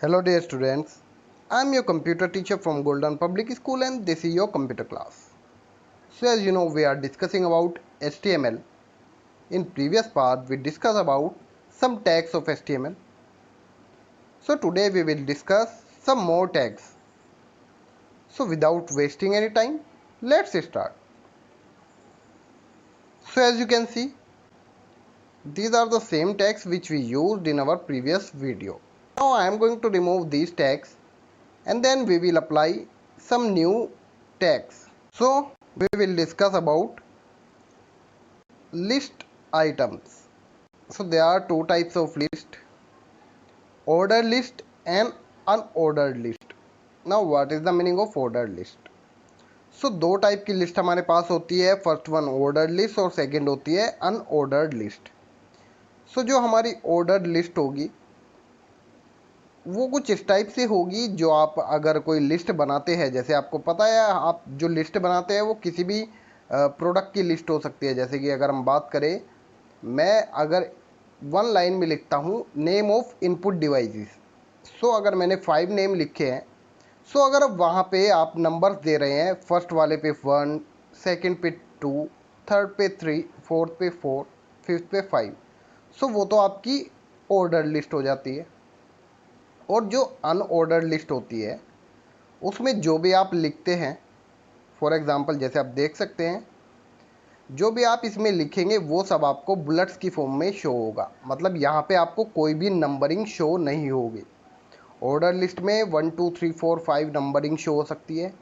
Hello dear students, I am your computer teacher from Golden Public School and this is your computer class. So as you know we are discussing about HTML. In previous part we discussed about some tags of HTML. So today we will discuss some more tags. So without wasting any time, let's start. So as you can see, these are the same tags which we used in our previous video. Now I am going to remove these tags and then we will apply some new tags. So we will discuss about list items. So there are two types of list, ordered list and unordered list. Now what is the meaning of ordered list? So दो type की list हमारे पास होती है, first one ordered list और second होती है unordered list. सो जो हमारी ऑर्डर्ड लिस्ट होगी वो कुछ इस टाइप से होगी, जो आप अगर कोई लिस्ट बनाते हैं, जैसे आपको पता है आप जो लिस्ट बनाते हैं वो किसी भी प्रोडक्ट की लिस्ट हो सकती है. जैसे कि अगर हम बात करें, मैं अगर वन लाइन में लिखता हूँ नेम ऑफ इनपुट डिवाइसेस, सो अगर मैंने 5 नेम लिखे हैं, सो अगर वहाँ पे आप नंबर्स दे रहे हैं, फर्स्ट वाले पे 1, सेकंड पे 2, थर्ड पे 3, फोर्थ पे 4, फिफ्थ पे 5, सो वो तो आपकी ऑर्डर लिस्ट हो जाती है. और जो अनऑर्डर्ड लिस्ट होती है उसमें जो भी आप लिखते हैं, फॉर एग्जांपल जैसे आप देख सकते हैं, जो भी आप इसमें लिखेंगे वो सब आपको बुलेट्स की फॉर्म में शो होगा. मतलब यहाँ पे आपको कोई भी नंबरिंग शो नहीं होगी. ऑर्डर लिस्ट में 1 2 3 4 5 नंबरिंग शो हो सकती है,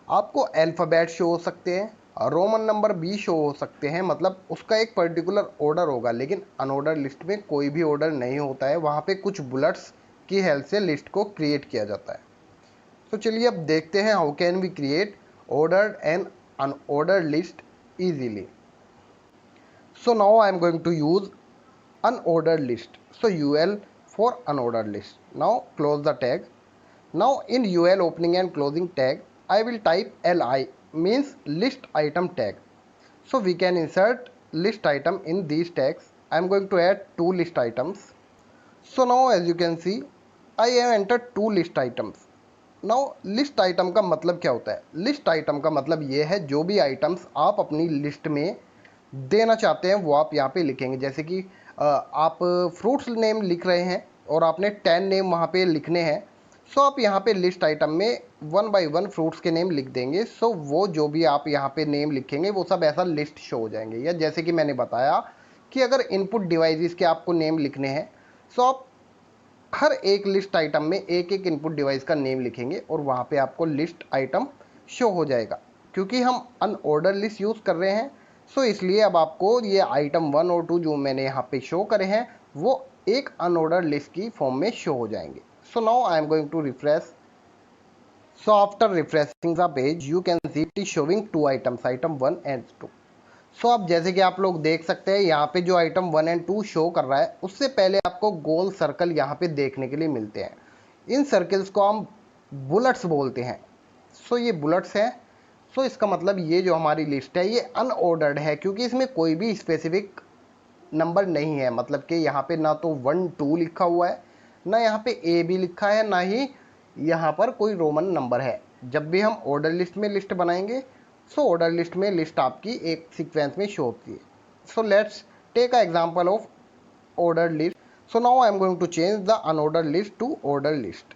आपको अल्फ़ाबेट शो हो सकते हैं, रोमन नंबर भी शो हो सकते हैं, मतलब उसका एक पर्टिकुलर ऑर्डर होगा. लेकिन अनऑर्डर लिस्ट में कोई भी ऑर्डर नहीं होता है, वहाँ पे कुछ बुलेट्स की हेल्प से लिस्ट को क्रिएट किया जाता है. तो चलिए अब देखते हैं how can we create ordered and unordered list easily. So now I am going to use unordered list. So UL for unordered list. Now close the tag. Now in UL opening and closing tag, I will type LI, means list item tag. So we can insert list item in these tags. I am going to add 2 list items. So now as you can see, I have entered 2 list items. Now list item का मतलब क्या होता है? List item का मतलब ये है जो भी आइटम्स आप अपनी लिस्ट में देना चाहते हैं वो आप यहाँ पे लिखेंगे. जैसे कि आप फ्रूट्स नेम लिख रहे हैं और आपने 10 नेम वहाँ पे लिखने हैं, सो आप यहाँ पे लिस्ट आइटम में 1 बाय 1 फ्रूट्स के नेम लिख देंगे. सो वो जो भी आप यहाँ पे नेम लिखेंगे वो सब ऐसा लिस्ट शो हो जाएंगे. या जैसे कि मैंने बताया कि अगर इनपुट डिवाइसेस के आपको नेम लिखने हैं, सो आप हर एक लिस्ट आइटम में एक एक इनपुट डिवाइस का नेम लिखेंगे और वहाँ पे आपको लिस्ट आइटम शो हो जाएगा. क्योंकि हम अनऑर्डर लिस्ट यूज़ कर रहे हैं, सो इसलिए अब आपको ये आइटम 1 और 2 जो मैंने यहाँ पे शो करे हैं वो एक अनऑर्डर लिस्ट की फॉर्म में शो हो जाएंगे. So now I am going to refresh. So after refreshing the page you can see it is showing 2 items, item 1 and 2. So अब जैसे कि आप लोग देख सकते हैं यहाँ पे जो आइटम 1 एंड 2 शो कर रहा है उससे पहले आपको गोल सर्कल यहाँ पे देखने के लिए मिलते हैं. इन सर्कल्स को हम बुलेट्स बोलते हैं. सो ये बुलेट्स हैं. सो इसका मतलब ये जो हमारी लिस्ट है ये अनऑर्डर्ड है, क्योंकि इसमें कोई भी स्पेसिफिक नंबर नहीं है. मतलब कि यहाँ पे ना तो 1 2 लिखा हुआ है, ना यहाँ पे ए बी लिखा है, ना ही यहाँ पर कोई रोमन नंबर है. जब भी हम ऑर्डर लिस्ट में लिस्ट बनाएंगे, सो ऑर्डर लिस्ट में लिस्ट आपकी एक सीक्वेंस में शो होती है. So let's take a example of order list. So now I am going to change the unordered list to order list.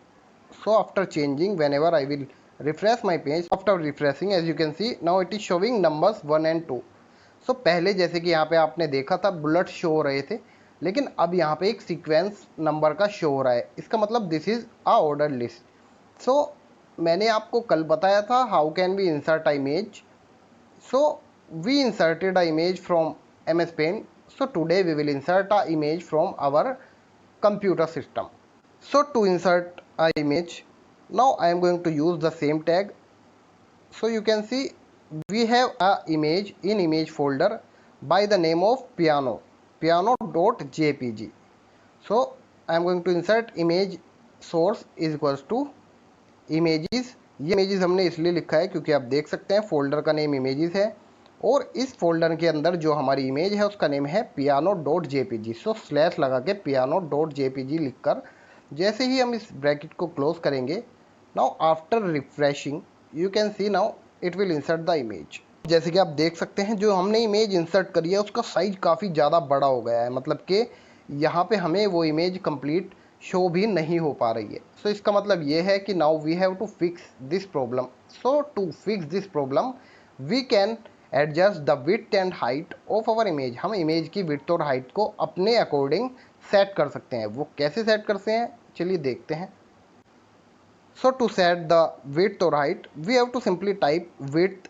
So after changing, whenever I will refresh my page, after refreshing as you can see now it is showing numbers 1 and 2. सो पहले जैसे कि यहाँ पे आपने देखा था bullet show हो रहे थे, लेकिन अब यहाँ पे एक सीक्वेंस नंबर का शो हो रहा है. इसका मतलब this is a order list. So मैंने आपको कल बताया था how can we insert image. So we inserted a image from MS Paint. So today we will insert a image from our computer system. So to insert a image, now I am going to use the same tag. So you can see we have a image in image folder by the name of piano.jpg. So I am going to insert image source is equals to images. ये images हमने इसलिए लिखा है क्योंकि आप देख सकते हैं फोल्डर का नेम images है और इस फोल्डर के अंदर जो हमारी इमेज है उसका नेम है piano.jpg. सो स्लैश लगा के piano.jpg लिखकर जैसे ही हम इस ब्रैकेट को क्लोज करेंगे, now after refreshing you can see now it will insert the image. जैसे कि आप देख सकते हैं जो हमने इमेज इंसर्ट करी है उसका साइज काफ़ी ज़्यादा बड़ा हो गया है, मतलब कि यहाँ पे हमें वो इमेज कंप्लीट शो भी नहीं हो पा रही है। सो इसका मतलब ये है कि now we have to fix this problem. So to fix this problem we can adjust the width and height of our image. हम इमेज की विड्थ और हाइट को अपने अकॉर्डिंग सेट कर सकते हैं। वो कैसे सेट करते हैं चलिए देखते हैं। So to set the width or height, we have to simply type width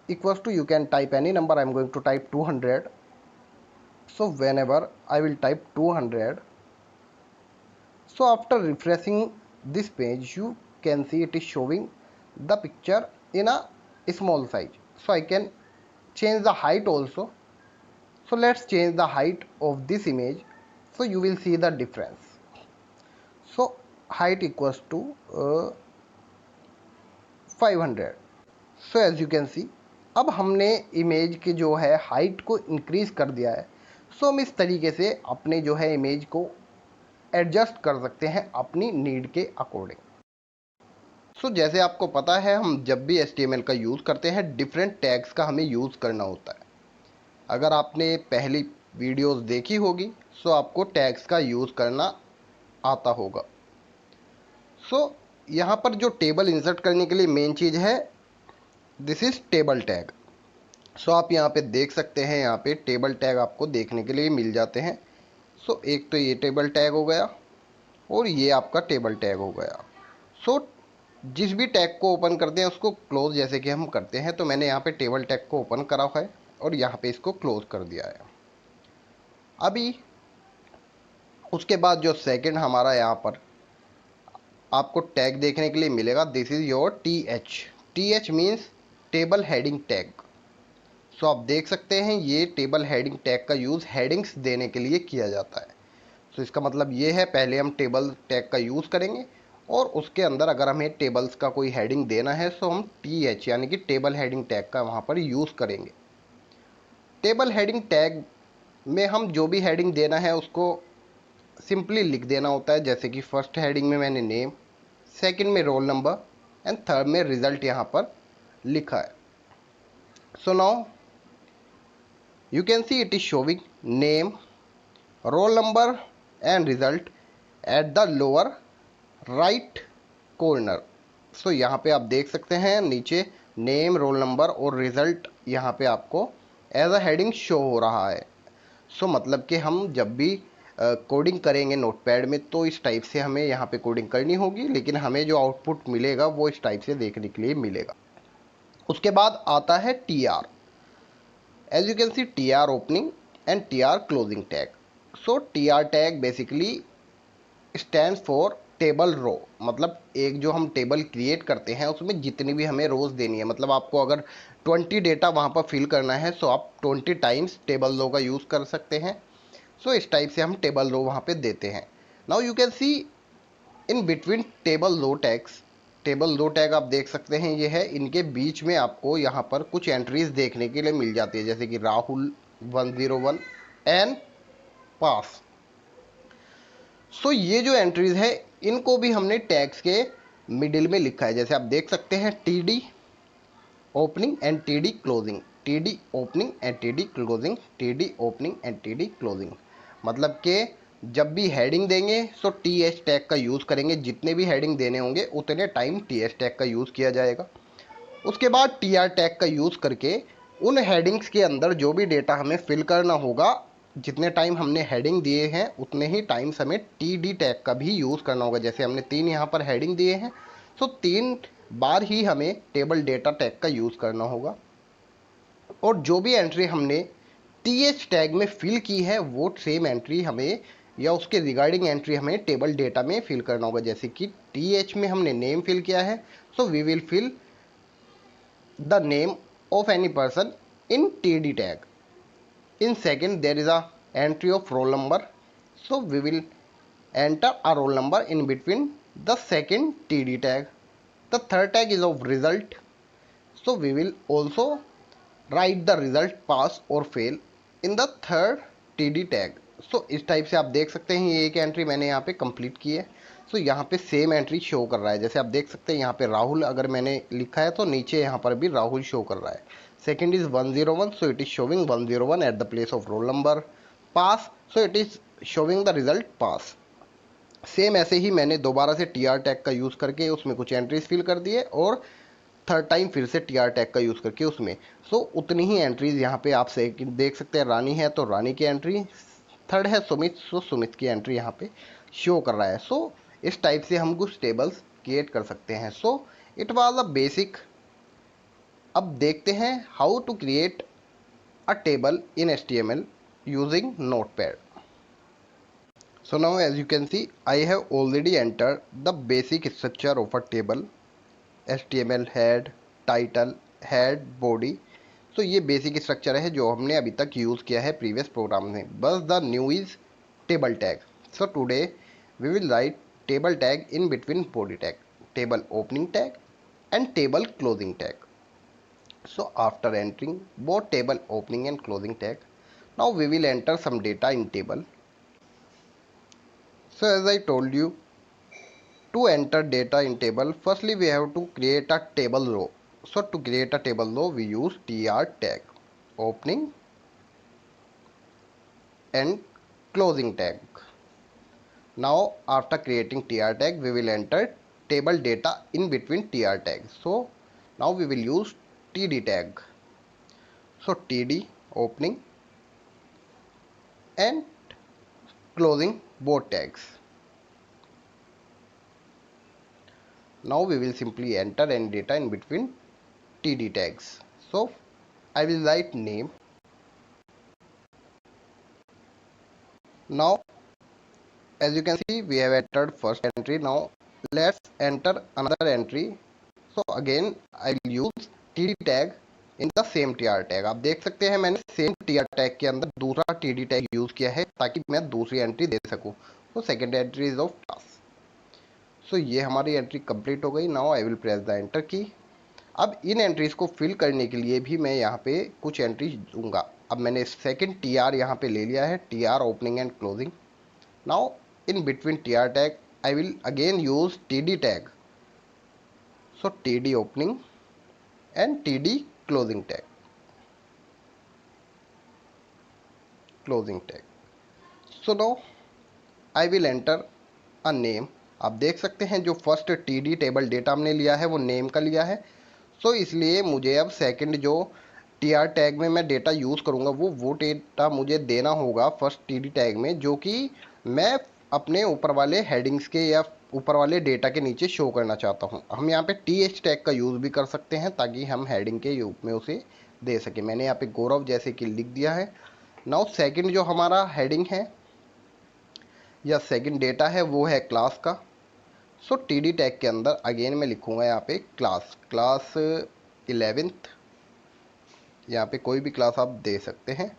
equals to, you can type any number. I'm going to type 200. So whenever I will type 200, so after refreshing this page, you can see it is showing the picture in a small size. So I can change the height also. So let's change the height of this image. So you will see the difference. So height equals to 500. So as you can see अब हमने image के जो है height को increase कर दिया है। सो हम इस तरीके से अपने जो है इमेज को एडजस्ट कर सकते हैं अपनी नीड के अकॉर्डिंग। सो जैसे आपको पता है हम जब भी HTML का यूज़ करते हैं डिफरेंट टैग्स का हमें यूज़ करना होता है। अगर आपने पहली वीडियोस देखी होगी सो आपको टैग्स का यूज़ करना आता होगा। सो यहाँ पर जो टेबल इंसर्ट करने के लिए मेन चीज़ है this is table tag. So आप यहाँ पे देख सकते हैं, यहाँ पे टेबल टैग आपको देखने के लिए मिल जाते हैं। सो एक तो ये टेबल टैग हो गया और ये आपका टेबल टैग हो गया। सो जिस भी टैग को ओपन करते हैं उसको क्लोज जैसे कि हम करते हैं, तो मैंने यहाँ पे टेबल टैग को ओपन करा हुआ है और यहाँ पे इसको क्लोज कर दिया है। अभी उसके बाद जो सेकंड हमारा यहाँ पर आपको टैग देखने के लिए मिलेगा, this is your TH means table heading tag. So आप देख सकते हैं ये टेबल हेडिंग टैग का यूज़ हेडिंग्स देने के लिए किया जाता है। सो इसका मतलब ये है पहले हम टेबल टैग का यूज़ करेंगे और उसके अंदर अगर हमें टेबल्स का कोई हेडिंग देना है तो हम TH यानी कि टेबल हेडिंग टैग का वहाँ पर यूज़ करेंगे। टेबल हेडिंग टैग में हम जो भी हेडिंग देना है उसको सिंपली लिख देना होता है। जैसे कि फर्स्ट हेडिंग में मैंने नेम, सेकंड में रोल नंबर एंड थर्ड में रिज़ल्ट यहाँ पर लिखा है। So now you can see it is showing name, roll number and result at the lower right corner। सो यहाँ पे आप देख सकते हैं नीचे नेम, रोल नंबर और रिज़ल्ट यहाँ पे आपको एज अ हेडिंग शो हो रहा है। सो मतलब कि हम जब भी कोडिंग करेंगे नोटपैड में तो इस टाइप से हमें यहाँ पे कोडिंग करनी होगी, लेकिन हमें जो आउटपुट मिलेगा वो इस टाइप से देखने के लिए मिलेगा। उसके बाद आता है TR। As you can see TR opening and TR closing tag। So TR tag basically stands for table row. मतलब एक जो हम टेबल क्रिएट करते हैं उसमें जितनी भी हमें रोज देनी है, मतलब आपको अगर 20 डेटा वहाँ पर फिल करना है सो आप 20 टाइम्स टेबल रो का यूज़ कर सकते हैं। सो इस टाइप से हम टेबल रो वहाँ पे देते हैं। Now you can see in between table row tags, table row tag आप देख सकते हैं ये है, इनके बीच में आपको यहाँ पर कुछ एंट्रीज देखने के लिए मिल जाती है जैसे कि राहुल 101 एंड पास। सो ये जो एंट्रीज है इनको भी हमने टैग्स के मिडिल में लिखा है। जैसे आप देख सकते हैं TD opening and TD closing, TD opening and TD closing, TD opening and TD closing. मतलब कि जब भी हेडिंग देंगे सो TH टैग का यूज़ करेंगे, जितने भी हेडिंग देने होंगे उतने टाइम TH टैग का यूज़ किया जाएगा। उसके बाद TR टैग का यूज़ करके उन हेडिंग्स के अंदर जो भी डेटा हमें फिल करना होगा, जितने टाइम हमने हेडिंग दिए हैं उतने ही टाइम्स हमें TD टैग का भी यूज़ करना होगा। जैसे हमने 3 यहाँ पर हेडिंग दिए हैं सो 3 बार ही हमें टेबल डेटा टैग का यूज़ करना होगा। और जो भी एंट्री हमने TH टैग में फिल की है वो सेम एंट्री हमें या उसके रिगार्डिंग एंट्री हमें टेबल डेटा में फिल करना होगा। जैसे कि TH में हमने नेम फिल किया है so we will fill the name of any person in TD tag. In second there is a entry of roll number, so we will enter a roll number in between the second TD tag। The third tag is of result, so we will also write the result pass or fail in the third TD tag। so इस type से आप देख सकते हैं ये एक entry मैंने यहाँ पे कंप्लीट की है। सो यहाँ पे सेम एंट्री शो कर रहा है। जैसे आप देख सकते हैं यहाँ पे राहुल अगर मैंने लिखा है तो नीचे यहाँ पर भी राहुल शो कर रहा है। Second is 101, so it is showing 101 at the place of roll number. Pass, so it is showing the result pass. Same ऐसे ही मैंने दोबारा से टी आर टैग का यूज़ करके उसमें कुछ एंट्रीज फिल कर दिए और थर्ड टाइम फिर से टी आर टैग का यूज़ करके उसमें उतनी ही एंट्रीज यहाँ पे आप देख सकते हैं। रानी है तो रानी की एंट्री, थर्ड है सुमित, सुमित की एंट्री यहाँ पे शो कर रहा है। इस टाइप से हम कुछ टेबल्स क्रिएट कर सकते हैं। It was a basic. अब देखते हैं how to create a table in HTML using Notepad. So now as you can see, I have already entered the basic structure of a table: HTML head, title, head, body. ये basic structure है जो हमने अभी तक use किया है previous program में। बस the new is table tag. Today we will write table tag in between body tag, table opening tag and table closing tag. After entering both table opening and closing tag, now we will enter some data in table. As I told you, to enter data in table, firstly we have to create a table row. To create a table row, we use tr tag, opening and closing tag. Now after creating tr tag, we will enter table data in between tr tag. Now we will use td tag. TD opening and closing both tags. Now we will simply enter any data in between TD tags. I will write name. Now as you can see, we have entered first entry. Now let's enter another entry. Again I will use TD tag in the same tr tag. आप देख सकते हैं मैंने same tr tag के अंदर दूसरा TD tag use किया है ताकि मैं दूसरी एंट्री दे सकूं। Second entry is of class. ये हमारी एंट्री कंप्लीट हो गई। Now I will press the enter की। अब इन एंट्रीज को फिल करने के लिए भी मैं यहाँ पे कुछ एंट्रीज दूंगा। अब मैंने सेकंड टी आर यहाँ पे ले लिया है, T R opening and closing. Now in between T R tag I will again use T D tag. T D opening and T D closing tag, closing tag. Now I will enter a name. आप देख सकते हैं जो first TD table data हमने लिया है वो name का लिया है। इसलिए मुझे अब सेकंड जो टीआर टैग में मैं डेटा यूज़ करूँगा वो डेटा मुझे देना होगा फर्स्ट टीडी टैग में, जो कि मैं अपने ऊपर वाले हेडिंग्स के या ऊपर वाले डेटा के नीचे शो करना चाहता हूँ। हम यहाँ पे टी एच टैग का यूज़ भी कर सकते हैं ताकि हम हेडिंग के रूप में उसे दे सकें। मैंने यहाँ पे गौरव जैसे कि लिख दिया है। नाउ सेकंड जो हमारा हेडिंग है या सेकंड डेटा है वो है क्लास का। टी डी टैग के अंदर अगेन मैं लिखूंगा यहाँ पे क्लास 11th। यहाँ पे कोई भी क्लास आप दे सकते हैं।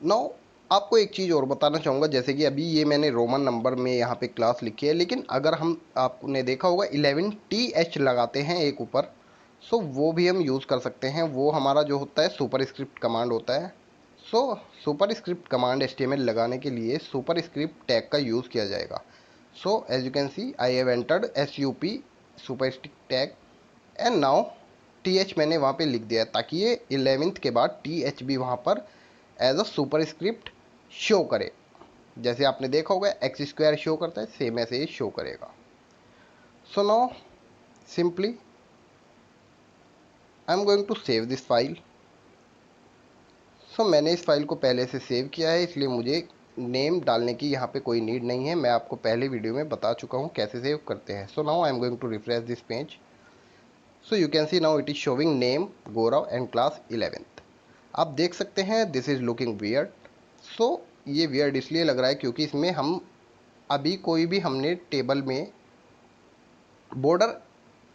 नाउ आपको एक चीज़ और बताना चाहूँगा, जैसे कि अभी ये मैंने रोमन नंबर में यहाँ पे क्लास लिखी है, लेकिन अगर हम आपने देखा होगा 11th लगाते हैं एक ऊपर, वो भी हम यूज़ कर सकते हैं। वो हमारा जो होता है सुपर स्क्रिप्ट कमांड होता है। सुपर स्क्रिप्ट कमांड HTML लगाने के लिए सुपर स्क्रिप्ट टैग का यूज़ किया जाएगा। As you can see I have entered SUP superscript tag and now TH मैंने वहाँ पे लिख दिया ताकि ये 11th के बाद TH भी वहाँ पर as a superscript show करे। जैसे आपने देखा होगा x² शो करता है, सेम ऐसे ही शो करेगा। Now simply I am going to save this file. मैंने इस फाइल को पहले से सेव किया है, इसलिए मुझे नेम डालने की यहाँ पे कोई नीड नहीं है। मैं आपको पहले वीडियो में बता चुका हूँ कैसे सेव करते हैं। Now I am going to refresh this page. You can see now it is showing name Gaurav and class 11th। आप देख सकते हैं दिस इज लुकिंग वियर्ड। ये वियर्ड इसलिए लग रहा है क्योंकि इसमें हम अभी कोई भी हमने टेबल में बॉर्डर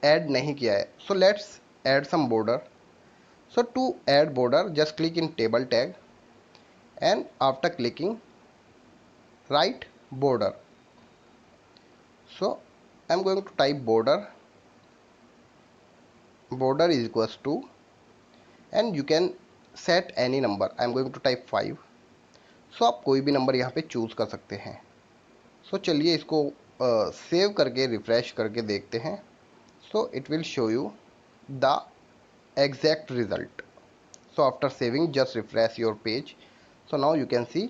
ऐड नहीं किया है। Let's add some border. To add border, just click in table tag and after clicking write border. I'm going to type border is equals to, and you can set any number. I'm going to type 5. सो आप कोई भी number यहाँ पे choose कर सकते हैं। सो चलिए इसको सेव करके रिफ्रेश करके देखते हैं। So it will show you the exact result. So after saving just refresh your page. So now you can see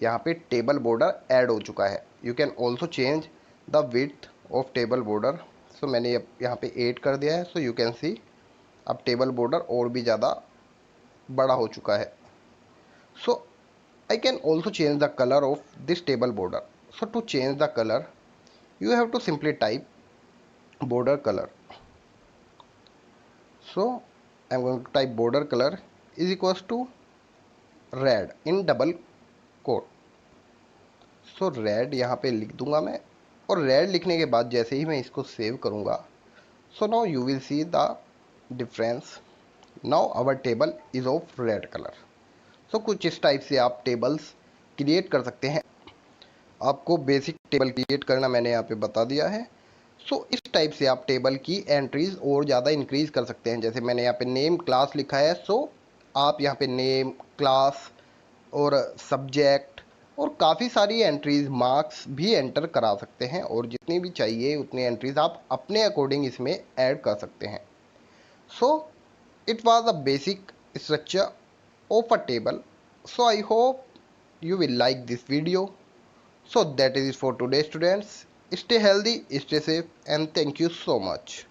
यहाँ पे टेबल बॉर्डर ऐड हो चुका है। You can also change the width of table border. So मैंने यहाँ पे add कर दिया है। सो यू कैन सी अब टेबल बॉर्डर और भी ज़्यादा बड़ा हो चुका है। So I can also change the colour of this table border. So to change the colour you have to simply type border color. So I'm going to type border color is equals to red in double quote. So red यहाँ पे लिख दूंगा मैं, और red लिखने के बाद जैसे ही मैं इसको सेव करूंगा, so now you will see the difference. Now our table is of red color. So कुछ इस टाइप से आप टेबल्स क्रिएट कर सकते हैं। आपको बेसिक टेबल क्रिएट करना मैंने यहाँ पे बता दिया है। सो इस टाइप से आप टेबल की एंट्रीज और ज़्यादा इंक्रीज कर सकते हैं। जैसे मैंने यहाँ पे नेम क्लास लिखा है, सो आप यहाँ पे नेम क्लास और सब्जेक्ट और काफ़ी सारी एंट्रीज मार्क्स भी एंटर करा सकते हैं, और जितनी भी चाहिए उतनी एंट्रीज आप अपने अकॉर्डिंग इसमें ऐड कर सकते हैं। So it was a basic structure of a table. So I hope you will like this video. So that is it for today, students. Stay healthy, stay safe, and thank you so much.